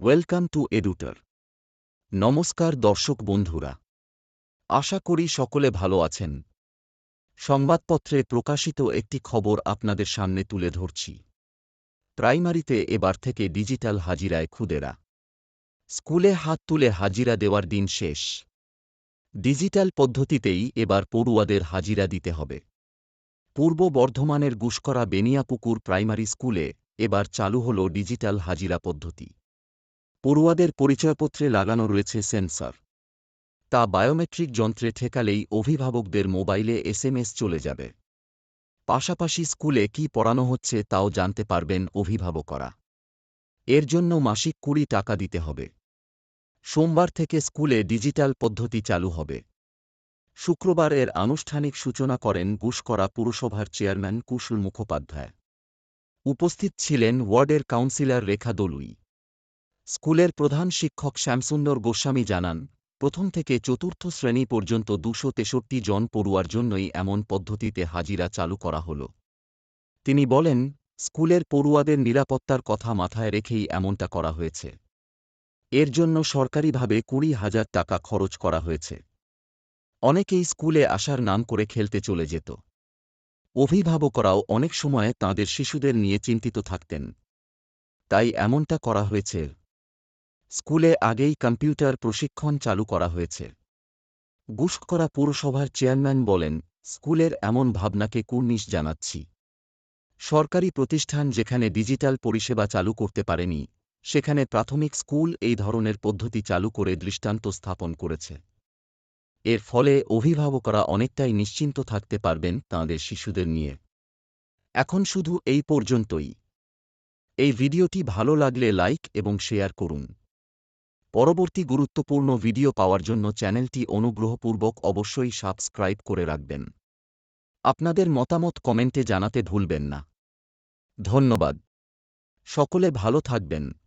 Welcome to এডুটার। নমস্কার দর্শক বন্ধুরা, আশা করি সকলে ভালো আছেন। সংবাদপত্রে প্রকাশিত একটি খবর আপনাদের সামনে তুলে ধরছি। প্রাইমারিতে এবার থেকে ডিজিটাল হাজিরায় খুদেরা। স্কুলে হাত তুলে হাজিরা দেওয়ার দিন শেষ। ডিজিটাল পদ্ধতিতেই এবার পড়ুয়াদের হাজিরা দিতে হবে। পূর্ব বর্ধমানের গুসকরা বেনিয়াপুকুর প্রাইমারি স্কুলে এবার চালু হল ডিজিটাল হাজিরা পদ্ধতি। পড়ুয়াদের পরিচয়পত্রে লাগানো রয়েছে সেন্সর। তা বায়োমেট্রিক যন্ত্রে ঠেকালেই অভিভাবকদের মোবাইলে এসএমএস চলে যাবে। পাশাপাশি স্কুলে কি পড়ানো হচ্ছে তাও জানতে পারবেন অভিভাবকরা। এর জন্য মাসিক 20 টাকা দিতে হবে। সোমবার থেকে স্কুলে ডিজিটাল পদ্ধতি চালু হবে। শুক্রবার এর আনুষ্ঠানিক সূচনা করেন গুসকরা পুরসভার চেয়ারম্যান কুশল মুখোপাধ্যায়। উপস্থিত ছিলেন ওয়ার্ডের কাউন্সিলর রেখা দলুই। স্কুলের প্রধান শিক্ষক শ্যামসুন্দর গোস্বামী জানান, প্রথম থেকে চতুর্থ শ্রেণী পর্যন্ত 263 জন পড়ুয়ার জন্যই এমন পদ্ধতিতে হাজিরা চালু করা হল। তিনি বলেন, স্কুলের পড়ুয়াদের নিরাপত্তার কথা মাথায় রেখেই এমনটা করা হয়েছে। এর জন্য সরকারিভাবে 20,000 টাকা খরচ করা হয়েছে। অনেকেই স্কুলে আসার নাম করে খেলতে চলে যেত। অভিভাবকরাও অনেক সময় তাঁদের শিশুদের নিয়ে চিন্তিত থাকতেন। তাই এমনটা করা হয়েছে। স্কুলে আগেই কম্পিউটার প্রশিক্ষণ চালু করা হয়েছে। গুসকরা পুরসভার চেয়ারম্যান বলেন, স্কুলের এমন ভাবনাকে কুর্নিশ জানাচ্ছি। সরকারি প্রতিষ্ঠান যেখানে ডিজিটাল পরিষেবা চালু করতে পারেনি, সেখানে প্রাথমিক স্কুল এই ধরনের পদ্ধতি চালু করে দৃষ্টান্ত স্থাপন করেছে। এর ফলে অভিভাবকরা অনেকটাই নিশ্চিন্ত থাকতে পারবেন তাঁদের শিশুদের নিয়ে। এখন শুধু এই পর্যন্তই। এই ভিডিওটি ভালো লাগলে লাইক এবং শেয়ার করুন। পরবর্তী গুরুত্বপূর্ণ ভিডিও পাওয়ার জন্য চ্যানেলটি অনুগ্রহপূর্বক অবশ্যই সাবস্ক্রাইব করে রাখবেন। আপনাদের মতামত কমেন্টে জানাতে ভুলবেন না। ধন্যবাদ। সকলে ভালো থাকবেন।